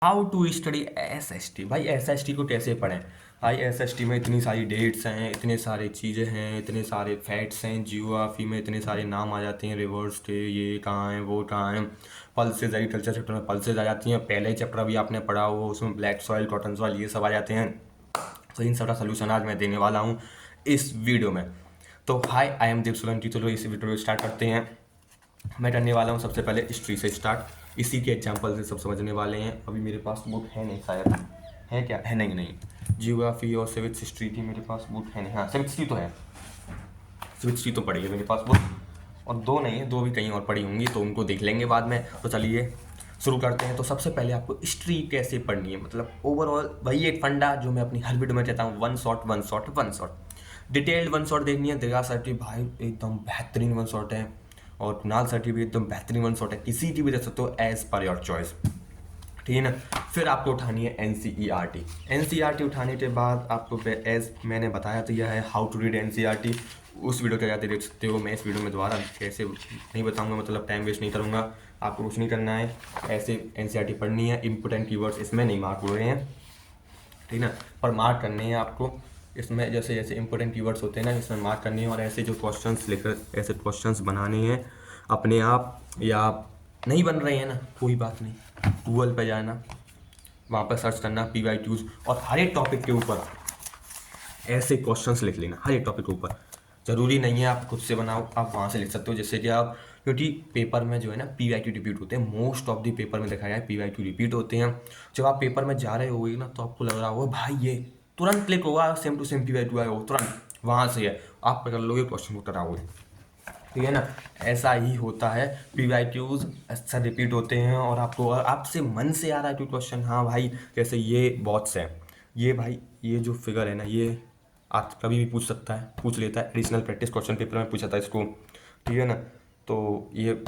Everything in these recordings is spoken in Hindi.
How to study SST. भाई एसएसटी को कैसे पढ़ें। भाई एसएसटी में इतनी सारी डेट्स हैं, इतने सारे चीज़ें हैं, इतने सारे फैक्ट्स हैं, जियोग्राफी में इतने सारे नाम आ जाते हैं, रिवर्स डे ये कहाँ है वो कहाँ है, पल्सेज एग्रीकल्चर चैप्टर में पल्सेज आ जाती हैं, पहले ही चैप्टर अभी आपने पढ़ा हो उसमें ब्लैक सॉइल कॉटन सॉइल ये सब आ जाते हैं। तो इन सबका सोल्यूशन आज मैं देने वाला हूँ इस वीडियो में। तो हाय आई एम दीप सोलंकी। चलो इस वीडियो को स्टार्ट करते हैं। मैं करने वाला हूँ सबसे पहले हिस्ट्री से स्टार्ट। इसी के एग्जाम्पल से सब समझने वाले हैं। अभी मेरे पास बुक है नहीं, शायद है क्या है, नहीं नहीं जियोग्राफी और सिविक्स हिस्ट्री थी मेरे पास, बुक है नहीं। हाँ सिविक्स की तो है, सिविक्स की तो पड़ी है मेरे पास बुक, और दो नहीं है, दो भी कहीं और पड़ी होंगी तो उनको देख लेंगे बाद में। तो चलिए शुरू करते हैं। तो सबसे पहले आपको हिस्ट्री कैसे पढ़नी है, मतलब ओवरऑल वही एक फंडा जो मैं अपनी हर वीडियो में कहता हूँ, one shot one shot one shot. Detailed one shot देखनी है, दीर्घा सर्टी भाई एकदम बेहतरीन वन शॉट है, और कुणाल सर्टी भी एकदम बेहतरीन वन शॉट है, किसी की भी देख सकते हो एज पर योर चॉइस, ठीक है ना। फिर आपको उठानी है एनसीईआरटी। एनसीईआरटी उठाने के बाद आपको एज मैंने बताया तो यह है हाउ टू रीड एनसीईआरटी, उस वीडियो के जाते देख सकते हो। मैं इस वीडियो में दोबारा कैसे नहीं बताऊंगा, मतलब टाइम वेस्ट नहीं करूंगा। आपको कुछ नहीं करना है, ऐसे एनसीईआरटी पढ़नी है। इंपॉर्टेंट कीवर्ड्स इसमें नहीं मार्क हो रहे हैं, ठीक ना, पर मार्क करने हैं आपको इसमें। जैसे जैसे इंपॉर्टेंट कीवर्ड्स होते हैं ना, इसमें मार्क करनी है। और ऐसे जो क्वेश्चंस लेकर ऐसे क्वेश्चंस बनाने हैं अपने आप, या आप नहीं बन रहे हैं ना कोई बात नहीं, गूगल पे जाना, वहाँ पर सर्च करना PYQs, और हर एक टॉपिक के ऊपर ऐसे क्वेश्चंस लिख लेना। हर एक टॉपिक के ऊपर ज़रूरी नहीं है आप खुद से बनाओ, आप वहाँ से लिख सकते हो, जिससे कि आप, क्योंकि पेपर में जो है ना PYQ रिपीट होते हैं, मोस्ट ऑफ द पेपर में दिखाया है PYQ रिपीट होते हैं। जब आप पेपर में जा रहे होगे ना तो आपको लग रहा होगा भाई ये तुरंत क्लिक होगा, सेम टू सेम PYQ आएगा, तुरंत वहाँ से है, आप पकड़ लोगे, क्वेश्चन को कराओगे, ठीक है ना। ऐसा ही होता है, PYQs अक्सर रिपीट होते हैं, और आपको, और आपसे मन से आ रहा है कोई क्वेश्चन, हाँ भाई जैसे ये बॉट्स है, ये भाई ये जो फिगर है ना, ये आप कभी भी पूछ सकता है, पूछ लेता है, एडिशनल प्रैक्टिस क्वेश्चन पेपर में पूछा था इसको, ठीक है ना। तो ये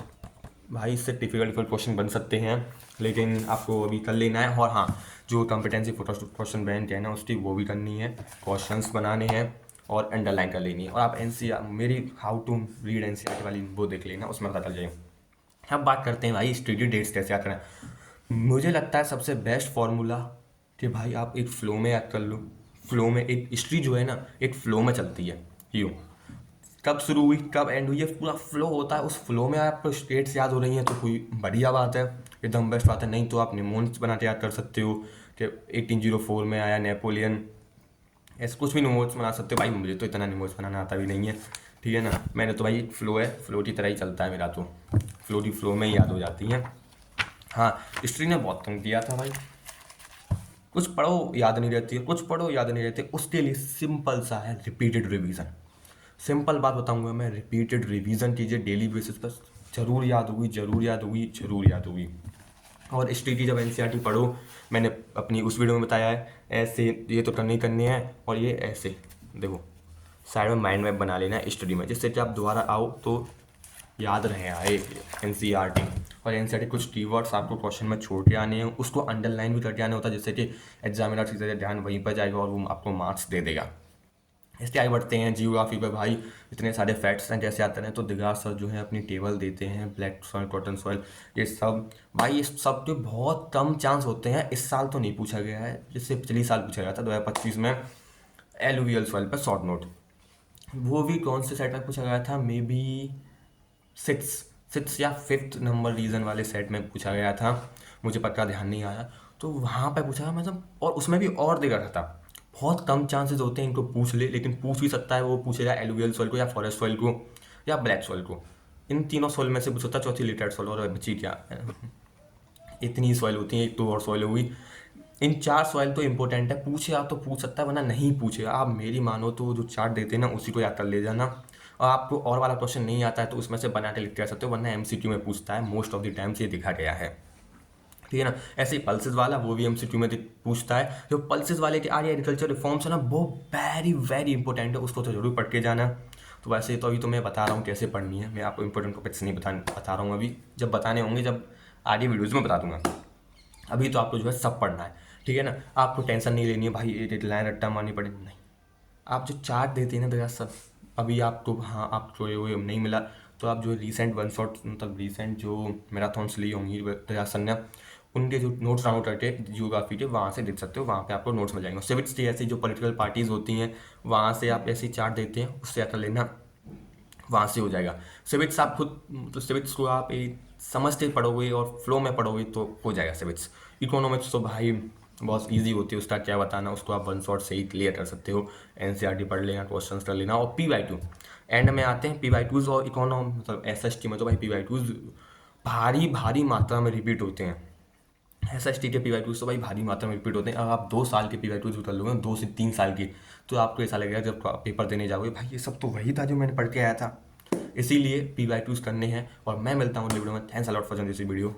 भाई इससे डिफिकल्ट क्वेश्चन बन सकते हैं, लेकिन आपको अभी कर लेना है। और हाँ, जो कॉम्पिटेंसी क्वेश्चन बैंक है ना उसकी वो भी करनी है, क्वेश्चंस बनाने हैं और अंडरलाइन कर लेनी है। और आप एनसीआर मेरी हाउ टू रीड एनसीआर वाली वो देख लेना, उसमें पता चल जाएगा। अब बात करते हैं भाई स्टडी डेट्स कैसे याद करें। मुझे लगता है सबसे बेस्ट फॉर्मूला कि भाई आप एक फ़्लो में याद कर लो। फ्लो में एक हिस्ट्री जो है ना एक फ़्लो में चलती है, यूँ कब शुरू हुई कब एंड हुई, ये पूरा फ्लो होता है। उस फ्लो में आपको स्टेट्स याद हो रही हैं तो कोई बढ़िया बात है, एकदम बेस्ट बात है। नहीं तो आप निमोन्स बना के याद कर सकते हो कि 1804 में आया नेपोलियन, ऐसे कुछ भी निमोन्स बना सकते हो। भाई मुझे तो इतना निमोन्स बनाना आता भी नहीं है, ठीक है ना। मैंने तो भाई फ्लो है, फ्लो की तरह ही चलता है मेरा, तो फ्लो की फ्लो में ही याद हो जाती हैं। हाँ हिस्ट्री ने बहुत तंग किया था भाई, कुछ पढ़ो याद नहीं रहती है, कुछ पढ़ो याद नहीं रहती। उसके लिए सिंपल सा है रिपीटेड रिवीजन। सिंपल बात बताऊंगा मैं, रिपीटेड रिवीजन कीजिए डेली बेसिस पर, जरूर याद होगी, जरूर याद होगी, जरूर याद होगी। और हिस्ट्री की जब एनसीईआरटी पढ़ो, मैंने अपनी उस वीडियो में बताया है, ऐसे ये तो करने ही करने हैं, और ये ऐसे देखो साइड में माइंड मैप बना लेना है स्टडी में, जिससे कि आप दोबारा आओ तो याद रहे आए एनसीईआरटी। और एनसीईआरटी कुछ कीवर्ड्स आपको क्वेश्चन में छोड़ के आने हैं, उसको अंडरलाइन भी करके आना होता है, जिससे कि एग्जामिनर सीधे ध्यान वहीं पर जाएगा और वो आपको मार्क्स दे देगा। इसके आगे बढ़ते हैं जियोग्राफी पे। भाई इतने सारे फैक्ट्स हैं, जैसे आते हैं तो दिग्राज सर जो है अपनी टेबल देते हैं, ब्लैक सॉइल कॉटन सॉइल ये सब। भाई ये सब के बहुत कम चांस होते हैं, इस साल तो नहीं पूछा गया है, जिससे पिछले साल पूछा गया था 2025 में एलुवियल सॉइल पर शॉर्ट नोट। वो भी कौन से सेट में पूछा गया था, मे बी सिक्स सिक्स या फिफ्थ नंबर रीजन वाले सेट में पूछा गया था, मुझे पक्का ध्यान नहीं आया। तो वहाँ पर पूछा गया मतलब, और उसमें भी और दिखा रहा था। बहुत कम चांसेस होते हैं इनको पूछ ले, लेकिन पूछ भी सकता है। वो पूछेगा एलुवियल सॉइल को, या फॉरेस्ट सॉइल को, या ब्लैक सॉइल को। इन तीनों सॉइल में से पूछ सकता है, चौथी लिटरेट सॉइल, और बची क्या इतनी सॉइल होती हैं, एक तो और सॉइल हुई। इन चार सॉइल तो इंपॉर्टेंट है, पूछे आप तो पूछ सकता है, वरना नहीं पूछे आप मेरी मानो तो जो चार्ट देते हैं ना उसी को याद कर ले जाना। और आपको और वाला क्वेश्चन नहीं आता है तो उसमें से बना के लिख के आ सकते हो, वरना एमसीक्यू में पूछता है, मोस्ट ऑफ द टाइम्स ये दिखा गया है, ठीक है ना। ऐसे ही पल्सेस वाला वो भी एमसीक्यू में पूछता है। जो पल्सेस वाले के आर्य एग्रीकल्चर रिफॉर्म्स है ना, वो वेरी वेरी इंपॉर्टेंट है, उसको तो जरूर पढ़ के जाना। तो वैसे तो अभी तो मैं बता रहा हूँ कैसे पढ़नी है, मैं आपको इंपॉर्टेंट टॉपिक्स नहीं बता रहा हूँ अभी, जब बताने होंगे जब आगे वीडियोज़ में बता दूंगा। अभी तो आपको जो है सब पढ़ना है, ठीक है ना। आपको टेंशन नहीं लेनी है भाई एक लाइन रट्टा मारनी पड़ेगी, नहीं। आप जो चार्ट देते हैं ना भैया सब, अभी आपको, हाँ आप जो ये नहीं मिला तो आप जो रिसेंट वन शॉट, मतलब रिसेंट जो मैराथॉन्स ली होंगी दया सर ने, उनके जो नोट्स डाउनलोड करके जियोग्राफी के वहाँ से देख सकते हो, वहाँ पे आपको नोट्स मिल जाएंगे। सिविक्स के ऐसी जो पॉलिटिकल पार्टीज़ होती हैं वहाँ से आप ऐसे चार्ट देते हैं, उससे कर लेना, वहाँ से हो जाएगा। सिविक्स आप खुद, तो सिविक्स को आप समझते पढ़ोगे और फ्लो में पढ़ोगे तो हो जाएगा सिविक्स। इकोनॉमिक्स तो भाई बहुत इजी होती है, उसका क्या बताना, उसको आप वन शॉट से ही क्लियर कर सकते हो। एनसीईआरटी पढ़ लेना, क्वेश्चन कर लेना। और PY2 एंड में आते हैं। PY2 और इकोनॉम मतलब SST में तो भाई PY2 भारी भारी मात्रा में रिपीट होते हैं। SST के PY2 तो भाई भारी मात्रा में रिपीट होते हैं। अब आप 2 साल के PY2 कर लोगे, 2 से 3 साल की, तो आपको ऐसा लगेगा जब आप पेपर देने जाओगे भाई ये सब तो वही था जो मैंने पढ़ के आया था। इसीलिए PY2 करने हैं। और मैं मिलता हूँ अगले वीडियो में। Thanks a lot for this video.